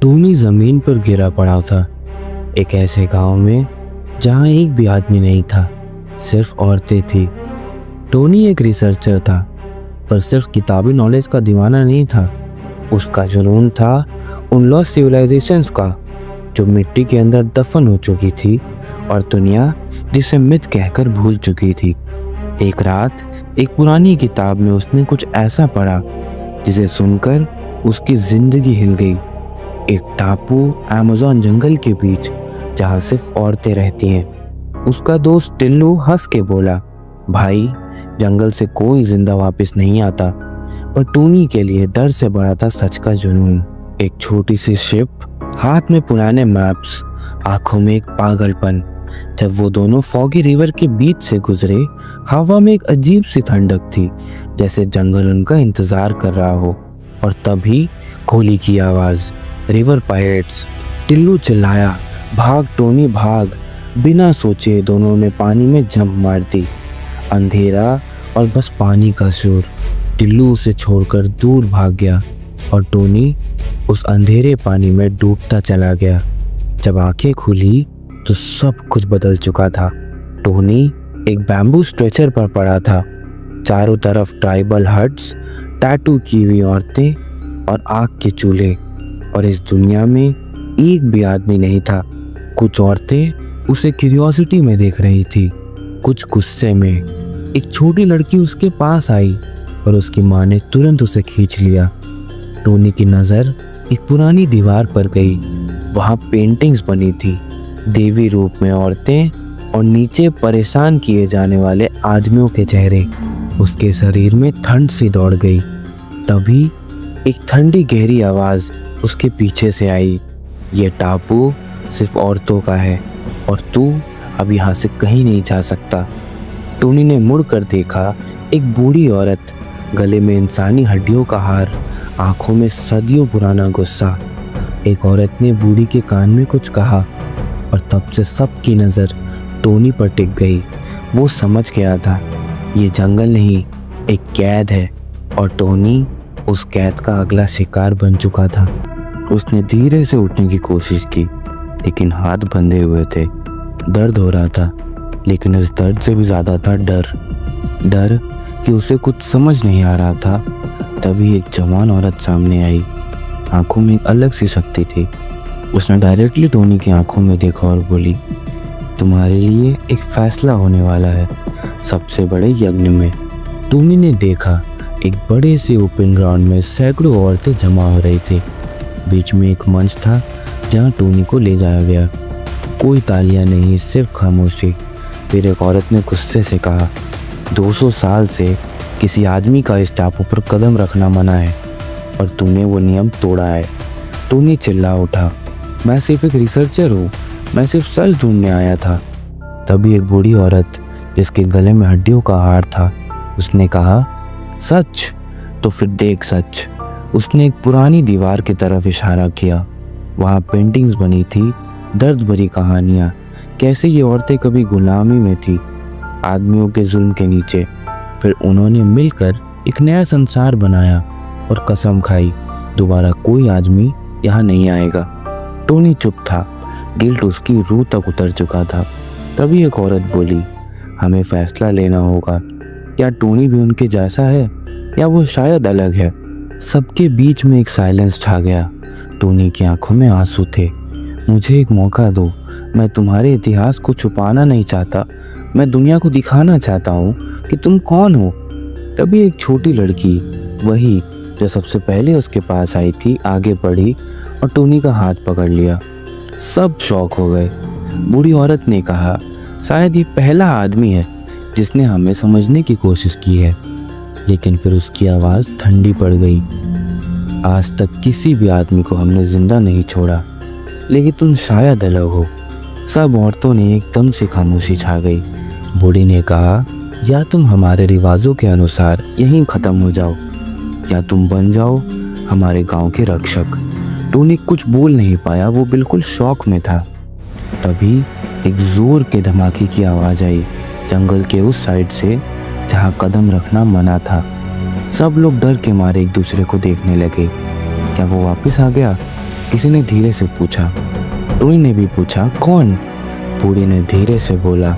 Tony जमीन पर गिरा पड़ा था, एक ऐसे गांव में जहां एक भी आदमी नहीं था, सिर्फ औरतें थी। टोनी एक रिसर्चर था, पर सिर्फ किताबी नॉलेज का दीवाना नहीं था। उसका जुनून था उन लॉस्ट सिविलाइजेशंस का जो मिट्टी के अंदर दफन हो चुकी थी और दुनिया जिसे मिथ कहकर भूल चुकी थी। एक रात एक पुरानी किताब में उसने कुछ ऐसा पढ़ा जिसे सुनकर उसकी जिंदगी हिल गई। एक टापू अमेज़न जंगल के बीच जहाँ सिर्फ औरतें रहती हैं। उसका दोस्त टिल्लू हंस के बोला, भाई जंगल से कोई जिंदा वापस नहीं आता। पर टोनी के लिए डर से बड़ा था सच का जुनून। एक छोटी सी शिप, हाथ में पुराने मैप्स, आंखों में एक पागलपन। जब वो दोनों फॉगी रिवर के बीच से गुजरे, हवा में एक अजीब सी ठंडक थी, जैसे जंगल उनका इंतजार कर रहा हो। और तभी गोली की आवाज। River pirates. टिल्लू चिल्लाया, भाग टोनी भाग। बिना सोचे दोनों ने पानी में जंप मार दी। अंधेरा और बस पानी का शोर। टिल्लू उसे छोड़कर दूर भाग गया और टोनी उस अंधेरे पानी में डूबता चला गया। जब आंखें खुली तो सब कुछ बदल चुका था। टोनी एक बैम्बू स्ट्रेचर पर पड़ा था। चारों तरफ ट्राइबल हट्स, टैटू की हुई औरतें और आग के चूल्हे, और इस दुनिया में एक भी आदमी नहीं था। कुछ औरतें उसे क्यूरियोसिटी में देख रही थी, कुछ गुस्से में। एक छोटी लड़की उसके पास आई, पर उसकी माँ ने तुरंत उसे खींच लिया। टोनी की नज़र एक पुरानी दीवार पर गई। वहाँ पेंटिंग्स बनी थी, देवी रूप में औरतें और नीचे परेशान किए जाने वाले आदमियों के चेहरे। उसके शरीर में ठंड सी दौड़ गई। तभी एक ठंडी गहरी आवाज़ उसके पीछे से आई, ये टापू सिर्फ औरतों का है और तू अब यहाँ से कहीं नहीं जा सकता। टोनी ने मुड़कर देखा, एक बूढ़ी औरत, गले में इंसानी हड्डियों का हार, आंखों में सदियों पुराना गुस्सा। एक औरत ने बूढ़ी के कान में कुछ कहा और तब से सबकी नज़र टोनी पर टिक गई। वो समझ गया था ये जंगल नहीं, एक कैद है, और टोनी उस कैद का अगला शिकार बन चुका था। उसने धीरे से उठने की कोशिश की, लेकिन हाथ बंधे हुए थे। दर्द हो रहा था, लेकिन इस दर्द से भी ज़्यादा था डर कि उसे कुछ समझ नहीं आ रहा था। तभी एक जवान औरत सामने आई। आंखों में एक अलग सी शक्ति थी। उसने डायरेक्टली टोनी की आंखों में देखा और बोली, तुम्हारे लिए एक फैसला होने वाला है, सबसे बड़े यज्ञ में। टोनी ने देखा, एक बड़े से ओपन ग्राउंड में सैकड़ों औरतें जमा हो रही थी। बीच में एक मंच था जहां टोनी को ले जाया गया। कोई तालियां नहीं, सिर्फ खामोशी। फिर एक औरत ने गुस्से से कहा, 200 साल से किसी आदमी का इस टापू पर कदम रखना मना है और तूने वो नियम तोड़ा है। टोनी चिल्ला उठा, मैं सिर्फ एक रिसर्चर हूँ, मैं सिर्फ सच ढूंढने आया था। तभी एक बूढ़ी औरत, जिसके गले में हड्डियों का हार था, उसने कहा, सच? तो फिर देख सच। उसने एक पुरानी दीवार की तरफ इशारा किया। वहाँ पेंटिंग्स बनी थी, दर्द भरी कहानियाँ, कैसे ये औरतें कभी गुलामी में थी, आदमियों के जुल्म के नीचे। फिर उन्होंने मिलकर एक नया संसार बनाया और कसम खाई, दोबारा कोई आदमी यहाँ नहीं आएगा। टोनी चुप था, गिल्ट उसकी रूह तक उतर चुका था। तभी एक औरत बोली, हमें फैसला लेना होगा, क्या टोनी भी उनके जैसा है या वो शायद अलग है। सबके बीच में एक साइलेंस छा गया। टोनी की आंखों में आंसू थे। मुझे एक मौका दो, मैं तुम्हारे इतिहास को छुपाना नहीं चाहता, मैं दुनिया को दिखाना चाहता हूँ कि तुम कौन हो। तभी एक छोटी लड़की, वही जो सबसे पहले उसके पास आई थी, आगे बढ़ी और टोनी का हाथ पकड़ लिया। सब शॉक हो गए। बूढ़ी औरत ने कहा, शायद ये पहला आदमी है जिसने हमें समझने की कोशिश की है। लेकिन फिर उसकी आवाज़ ठंडी पड़ गई, आज तक किसी भी आदमी को हमने जिंदा नहीं छोड़ा, लेकिन तुम शायद अलग हो। सब औरतों ने एकदम से खामोशी छा गई। बूढ़ी ने कहा, या तुम हमारे रिवाजों के अनुसार यहीं ख़त्म हो जाओ, या तुम बन जाओ हमारे गांव के रक्षक। टोनी कुछ बोल नहीं पाया, वो बिल्कुल शॉक में था। तभी एक जोर के धमाके की आवाज़ आई, जंगल के उस साइड से जहाँ कदम रखना मना था। सब लोग डर के मारे एक दूसरे को देखने लगे। क्या वो वापस आ गया? किसी ने धीरे से पूछा। टोनी ने भी पूछा, कौन? बूढ़ी ने धीरे से बोला,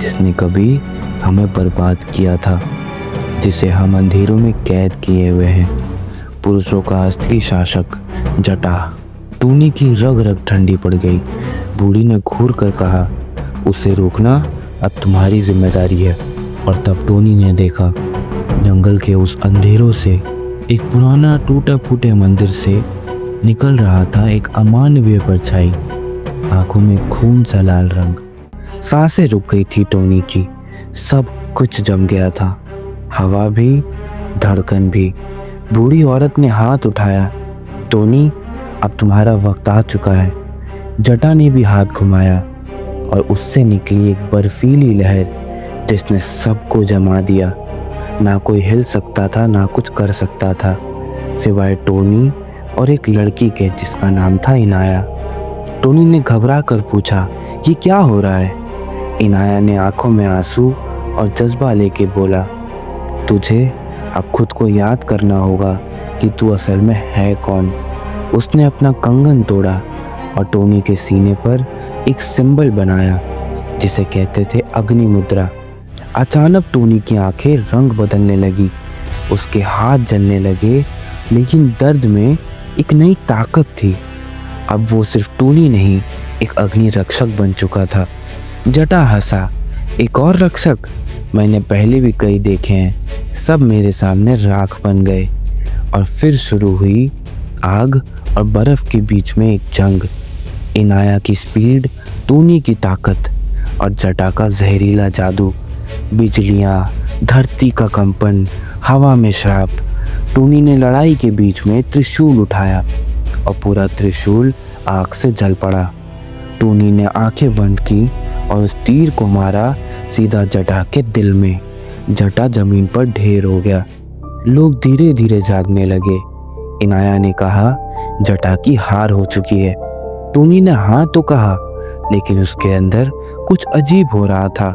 जिसने कभी हमें बर्बाद किया था, जिसे हम अंधेरों में कैद किए हुए हैं, पुरुषों का असली शासक, जटा। टोनी की रग रग ठंडी पड़ गई। बूढ़ी ने घूर कर कहा, उसे रोकना अब तुम्हारी जिम्मेदारी है। और तब टोनी ने देखा, जंगल के उस अंधेरों से, एक पुराना टूटा फूटे मंदिर से निकल रहा था एक अमानवीय परछाई, आंखों में खून सा लाल रंग। सांसें रुक गई थी टोनी की, सब कुछ जम गया था, हवा भी, धड़कन भी। बूढ़ी औरत ने हाथ उठाया, टोनी अब तुम्हारा वक्त आ चुका है। जटा ने भी हाथ घुमाया और उससे निकली एक बर्फीली लहर जिसने सबको जमा दिया। ना कोई हिल सकता था, ना कुछ कर सकता था, सिवाय टोनी और एक लड़की के जिसका नाम था इनाया। टोनी ने घबरा कर पूछा, ये क्या हो रहा है? इनाया ने आंखों में आंसू और जज्बा लेके बोला, तुझे अब खुद को याद करना होगा कि तू असल में है कौन। उसने अपना कंगन तोड़ा और टोनी के सीने पर एक सिंबल बनाया जिसे कहते थे अग्नि मुद्रा। अचानक टोनी की आंखें रंग बदलने लगी, उसके हाथ जलने लगे, लेकिन दर्द में एक नई ताकत थी। अब वो सिर्फ टोनी नहीं, एक अग्नि रक्षक बन चुका था। जटा हंसा, एक और रक्षक? मैंने पहले भी कई देखे हैं, सब मेरे सामने राख बन गए। और फिर शुरू हुई आग और बर्फ के बीच में एक जंग। इनाया की स्पीड, टोनी की ताकत और जटा का जहरीला जादू। बिजलियाँ, धरती का कंपन, हवा में श्राप। टोनी ने लड़ाई के बीच में त्रिशूल उठाया और पूरा त्रिशूल आग से जल पड़ा। टोनी ने आंखें बंद की और उस तीर को मारा सीधा जटा के दिल में। जटा जमीन पर ढेर हो गया। लोग धीरे धीरे जागने लगे। इनाया ने कहा, जटा की हार हो चुकी है। टोनी ने हाँ तो कहा, लेकिन उसके अंदर कुछ अजीब हो रहा था।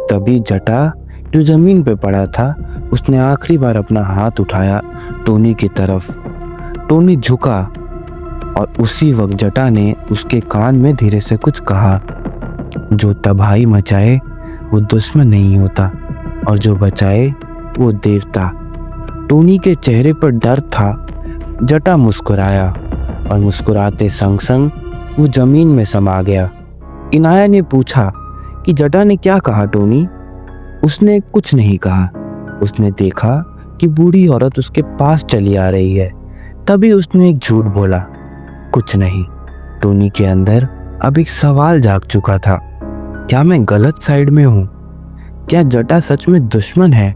तभी जटा जो जमीन पे पड़ा था, उसने आखिरी बार अपना हाथ उठाया टोनी की तरफ। टोनी झुका और उसी वक्त जटा ने उसके कान में धीरे से कुछ कहा, जो तबाही मचाए वो दुश्मन नहीं होता, और जो बचाए वो देवता। टोनी के चेहरे पर डर था। जटा मुस्कुराया और मुस्कुराते संग संग वो जमीन में समा गया। इनाया ने पूछा कि जटा ने क्या कहा टोनी? उसने कुछ नहीं कहा। उसने देखा कि बूढ़ी औरत उसके पास चली आ रही है। तभी उसने एक झूठ बोला, कुछ नहीं। टोनी के अंदर अब एक सवाल जाग चुका था, क्या मैं गलत साइड में हूँ? क्या जटा सच में दुश्मन है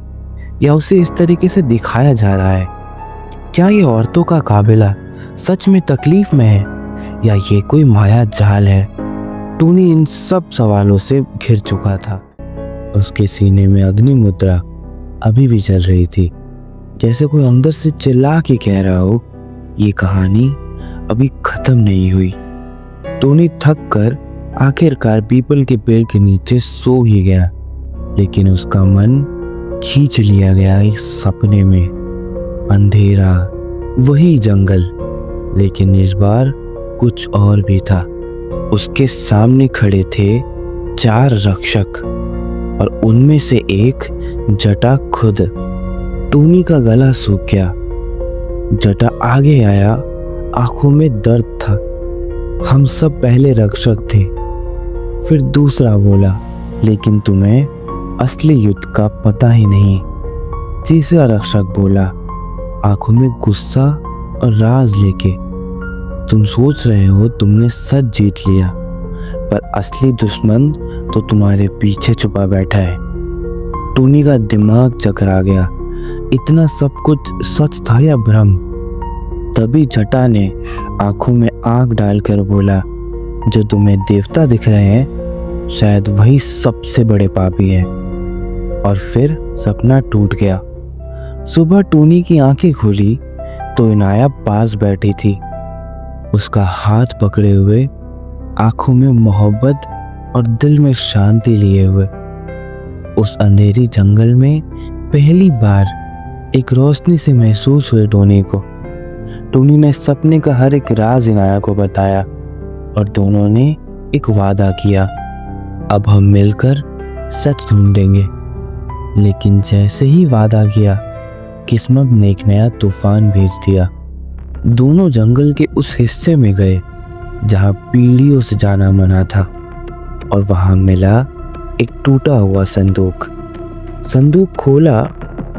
या उसे इस तरीके से दिखाया जा रहा है? क्या ये औरतों का काबिला सच में तकलीफ में है या ये कोई माया जाल है? टोनी इन सब सवालों से घिर चुका था। उसके सीने में अग्नि मुद्रा अभी भी चल रही थी, जैसे कोई अंदर से चिल्ला के कह रहा हो, ये कहानी अभी खत्म नहीं हुई। टोनी थक कर आखिरकार पीपल के पेड़ के नीचे सो ही गया, लेकिन उसका मन खींच लिया गया एक सपने में। अंधेरा, वही जंगल, लेकिन इस बार कुछ और भी था। उसके सामने खड़े थे 4 रक्षक और उनमें से एक जटा खुद। टोनी का गला सूख गया। जटा आगे आया, आंखों में दर्द था। हम सब पहले रक्षक थे। फिर दूसरा बोला, लेकिन तुम्हें असली युद्ध का पता ही नहीं। तीसरा रक्षक बोला, आंखों में गुस्सा और राज लेके, तुम सोच रहे हो तुमने सच जीत लिया, पर असली दुश्मन तो तुम्हारे पीछे छुपा बैठा है। टोनी का दिमाग चकरा गया। इतना सब कुछ सच था या भ्रम? तभी जटा ने आंखों में आग डालकर बोला, जो तुम्हें देवता दिख रहे हैं शायद वही सबसे बड़े पापी हैं। और फिर सपना टूट गया। सुबह टोनी की आंखें खुली तो इनाया पास बैठी थी, उसका हाथ पकड़े हुए, आंखों में मोहब्बत और दिल में शांति लिए हुए। उस अंधेरी जंगल में पहली बार एक रोशनी से महसूस हुए टोनी को। टोनी ने सपने का हर एक राज इनाया को बताया और दोनों ने एक वादा किया, अब हम मिलकर सच ढूंढेंगे। लेकिन जैसे ही वादा किया, किस्मत ने एक नया तूफान भेज दिया। दोनों जंगल के उस हिस्से में गए जहां पीढ़ियों से जाना मना था और वहां मिला एक टूटा हुआ संदूक। संदूक खोला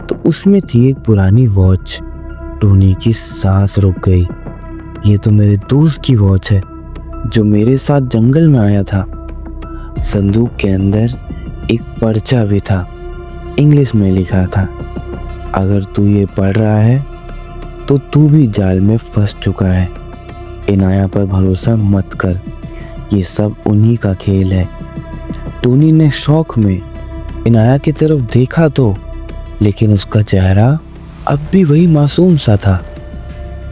तो उसमें थी एक पुरानी वॉच। टोनी की सांस रुक गई। ये तो मेरे दोस्त की वॉच है जो मेरे साथ जंगल में आया था। संदूक के अंदर एक पर्चा भी था। इंग्लिश में लिखा था, अगर तू ये पढ़ रहा है तो तू भी जाल में फंस चुका है। इनाया पर भरोसा मत कर, ये सब उन्हीं का खेल है। टोनी ने शौक में इनाया की तरफ देखा तो, लेकिन उसका चेहरा अब भी वही मासूम सा था।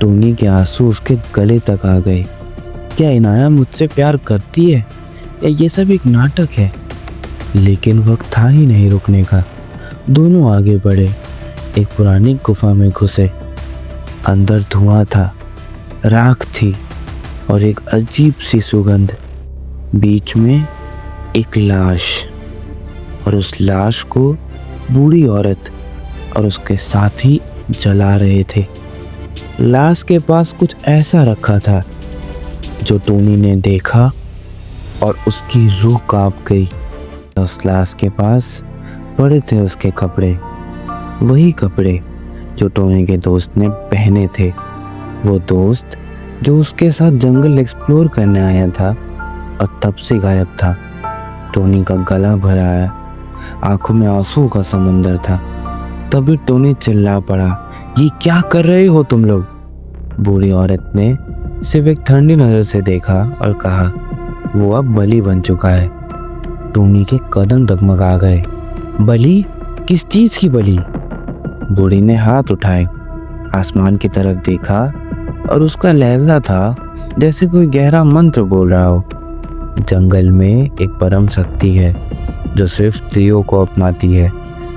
टोनी के आंसू उसके गले तक आ गए। क्या इनाया मुझसे प्यार करती है या ये सब एक नाटक है? लेकिन वक्त था ही नहीं रुकने का। दोनों आगे बढ़े, एक पुरानी गुफा में घुसे। अंदर धुआं था, राख थी और एक अजीब सी सुगंध। बीच में एक लाश, और उस लाश को बूढ़ी औरत और उसके साथी जला रहे थे। लाश के पास कुछ ऐसा रखा था जो टोनी ने देखा और उसकी रूह कांप गई। उस लाश के पास पड़े थे उसके कपड़े, वही कपड़े जो टोनी के दोस्त ने पहने थे। वो दोस्त जो उसके साथ जंगल एक्सप्लोर करने आया था और तब से गायब था। टोनी का गला भरा आया, आंखों में आंसू का समुंदर था। तभी टोनी चिल्ला पड़ा, ये क्या कर रहे हो तुम लोग? बूढ़ी औरत ने सिर्फ एक ठंडी नजर से देखा और कहा, वो अब बलि बन चुका है। टोनी के कदम डगमगा गए। बलि? किस चीज की बलि? बूढ़ी ने हाथ उठाए, आसमान की तरफ देखा और उसका लहजा था जैसे कोई गहरा मंत्र बोल रहा हो। जंगल में एक परम शक्ति है जो सिर्फ स्त्रियों को अपनाती है।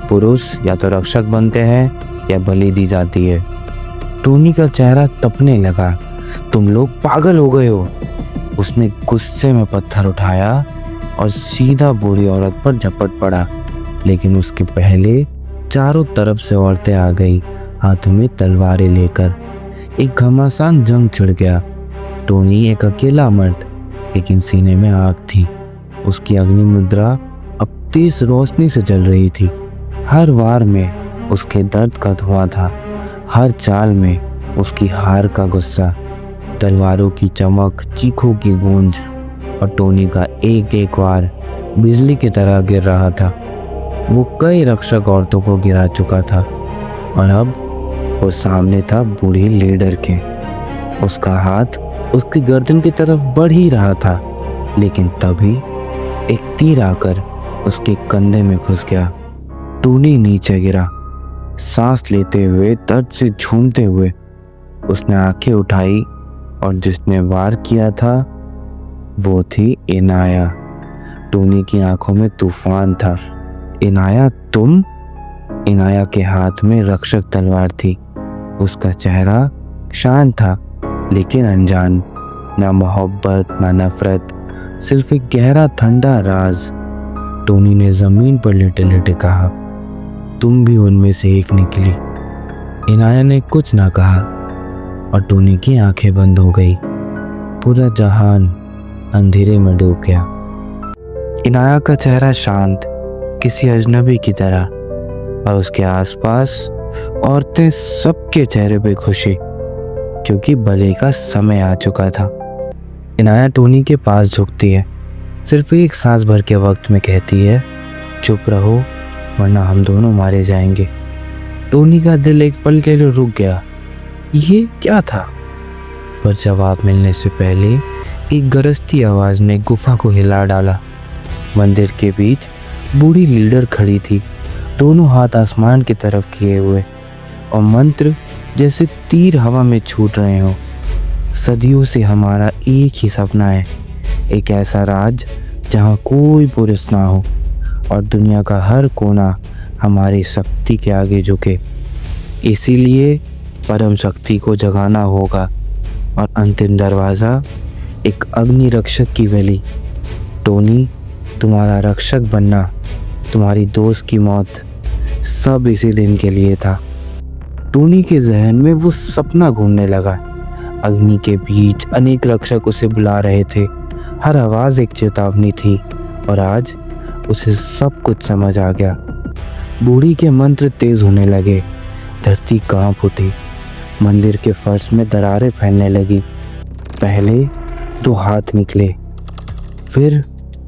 पुरुष या तो रक्षक बनते हैं या बलि दी जाती है। टोनी का चेहरा तपने लगा। तुम लोग पागल हो गए हो। उसने गुस्से में पत्थर उठाया और सीधा बूढ़ी औरत पर झपट पड़ा। लेकिन उसके पहले चारों तरफ से औरतें आ गई, हाथों में तलवारें लेकर। एक घमासान जंग छिड़ गया। टोनी एक अकेला मर्द, लेकिन सीने में आग थी। उसकी अग्नि मुद्रा अब तेज रोशनी से जल रही थी। हर वार में उसके दर्द का धुआं था, हर चाल में उसकी हार का गुस्सा। तलवारों की चमक, चीखों की गूंज और टोनी का एक एक वार बिजली की तरह गिर रहा था। वो कई रक्षक औरतों को गिरा चुका था और अब वो सामने था बूढ़ी लीडर के। उसका हाथ उसकी गर्दन की तरफ बढ़ ही रहा था, लेकिन तभी एक तीर आकर उसके कंधे में घुस गया। टोनी नीचे गिरा, सांस लेते हुए, दर्द से झूमते हुए। उसने आंखें उठाई और जिसने वार किया था वो थी इनाया। टोनी की आंखों में तूफान था। इनाया, तुम? इनाया के हाथ में रक्षक तलवार थी। उसका चेहरा शांत था लेकिन अनजान। ना मोहब्बत, ना नफरत, सिर्फ एक गहरा ठंडा राज। टोनी ने जमीन पर लेटे लेटे कहा, तुम भी उनमें से एक निकली। इनाया ने कुछ ना कहा और टोनी की आंखें बंद हो गई। पूरा जहान अंधेरे में डूब गया। इनाया का चेहरा शांत, किसी अजनबी की तरह, और उसके आसपास औरतें, सबके चेहरे पे खुशी, क्योंकि बलि का समय आ चुका था। इनाया टोनी के पास झुकती है, सिर्फ एक सांस भर के वक्त में कहती है, चुप रहो वरना हम दोनों मारे जाएंगे। टोनी का दिल एक पल के लिए रुक गया। ये क्या था? पर जवाब मिलने से पहले एक गरजती आवाज ने गुफा को हिला डाला। मंदिर के बीच बूढ़ी लीडर खड़ी थी, दोनों हाथ आसमान की तरफ किए हुए, और मंत्र जैसे तीर हवा में छूट रहे हो। सदियों से हमारा एक ही सपना है, एक ऐसा राज जहाँ कोई पुरुष ना हो और दुनिया का हर कोना हमारी शक्ति के आगे झुके। इसीलिए परम शक्ति को जगाना होगा और अंतिम दरवाज़ा एक अग्नि रक्षक की बलि। टोनी, तुम्हारा रक्षक बनना, तुम्हारी दोस्त की मौत, सब इसी दिन के लिए था। टोनी के जहन में वो सपना घूमने लगा। अग्नि के बीच अनेक रक्षक उसे बुला रहे थे। हर आवाज़ एक चेतावनी थी और आज उसे सब कुछ समझ आ गया। बूढ़ी के मंत्र तेज होने लगे, धरती कांप उठी, मंदिर के फर्श में दरारें फैलने लगी। पहले 2 हाथ निकले, फिर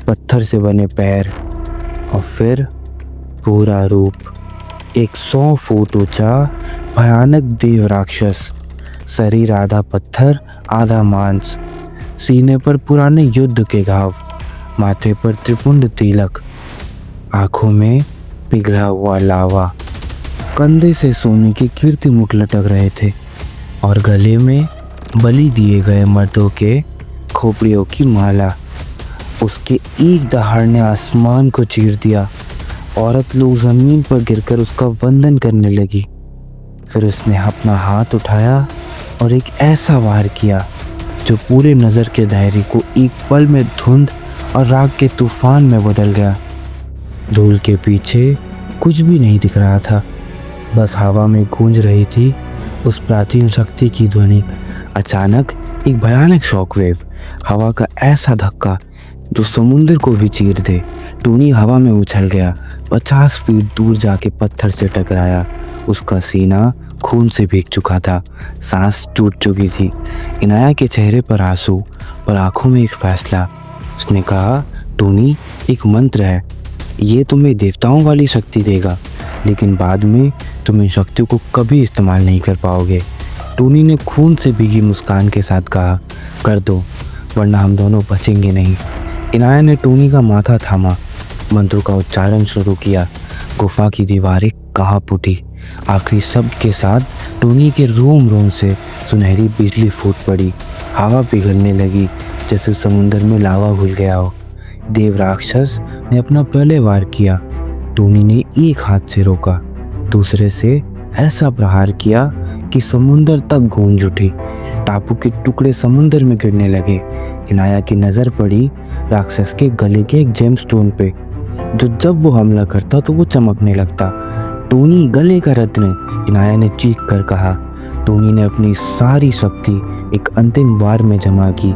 पत्थर से बने पैर और फिर पूरा रूप। एक 100 फुट ऊंचा भयानक देव राक्षस, शरीर आधा पत्थर आधा मांस, सीने पर पुराने युद्ध के घाव, माथे पर त्रिपुंड तिलक, आंखों में पिघला हुआ लावा, कंधे से सोने की कीर्ति मुख लटक रहे थे और गले में बलि दिए गए मर्दों के खोपड़ियों की माला। उसके एक दहाड़ ने आसमान को चीर दिया। औरत लोग जमीन पर गिरकर उसका वंदन करने लगी। फिर उसने अपना हाथ उठाया और एक ऐसा वार किया जो पूरे नज़र के दायरे को एक पल में धुंध और राग के तूफान में बदल गया। धूल के पीछे कुछ भी नहीं दिख रहा था, बस हवा में गूंज रही थी उस प्राचीन शक्ति की ध्वनि। अचानक एक भयानक शॉकवेव, हवा का ऐसा धक्का जो समुद्र को भी चीर दे। टोनी हवा में उछल गया, 50 फीट दूर जाके पत्थर से टकराया। उसका सीना खून से भीग चुका था, सांस टूट चुकी थी। इनाया के चेहरे पर आंसू और आंखों में एक फैसला। उसने कहा, टोनी, एक मंत्र है, ये तुम्हें देवताओं वाली शक्ति देगा, लेकिन बाद में तुम इन शक्तियों को कभी इस्तेमाल नहीं कर पाओगे। टोनी ने खून से भीगी मुस्कान के साथ कहा, कर दो, वरना हम दोनों बचेंगे नहीं। इनाया ने टोनी का माथा थामा, मंत्रों का उच्चारण शुरू किया। गुफा की दीवारें कांप उठी। आखिरी शब्द के साथ टोनी के रोम रोम से सुनहरी बिजली फूट पड़ी। हवा पिघलने लगी जैसे समुंदर में लावा घुल गया हो। देव राक्षस ने अपना पहले वार किया। टोनी ने एक हाथ से रोका, दूसरे से ऐसा प्रहार किया कि समुंदर तक गूंज उठी। टापू के टुकड़े समुंदर में गिरने लगे। इनाया की नज़र पड़ी राक्षस के गले के एक जेमस्टोन पे, जो जब वो हमला करता तो वो चमकने लगता। टोनी, गले का रत्न, इनाया ने चीख कर कहा। टोनी ने अपनी सारी शक्ति एक अंतिम वार में जमा की।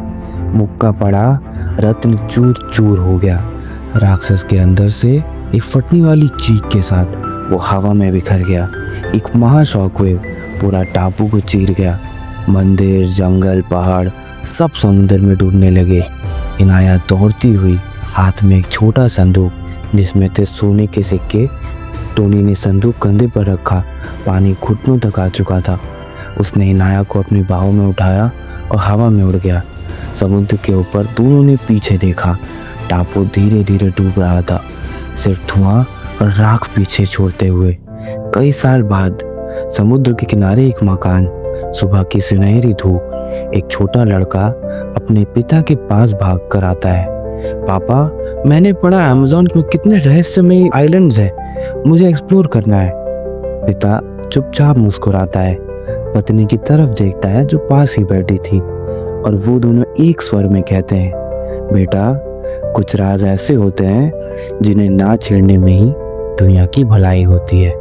मुक्का पड़ा, रत्न चूर चूर हो गया। राक्षस के अंदर से एक फटने वाली चीख के साथ वो हवा में बिखर गया। एक महाशॉकवेव पूरा टापू को चीर गया। मंदिर, जंगल, पहाड़ सब समुद्र में डूबने लगे। इनाया दौड़ती हुई, हाथ में एक छोटा संदूक जिसमें थे सोने के सिक्के। टोनी ने संदूक कंधे पर रखा, पानी घुटनों तक आ चुका था। उसने इनाया को अपनी बाहों में उठाया और हवा में उड़ गया। समुद्र के ऊपर दोनों ने पीछे देखा। टापू धीरे धीरे डूब रहा था, सिर्फ धुआं और राख पीछे छोड़ते हुए। कई साल बाद समुद्र के किनारे एक मकान, सुबह की सुनहरी धूप। एक छोटा लड़का अपने पिता के पास भाग कर आता है। पापा, मैंने पढ़ा अमेज़न में कितने रहस्यमयी आइलैंड्स हैं, मुझे एक्सप्लोर करना है। पिता चुपचाप मुस्कुराता है, पत्नी की तरफ देखता है जो पास ही बैठी थी, और वो दोनों एक स्वर में कहते हैं, बेटा, कुछ राज ऐसे होते हैं जिन्हें ना छेड़ने में ही दुनिया की भलाई होती है।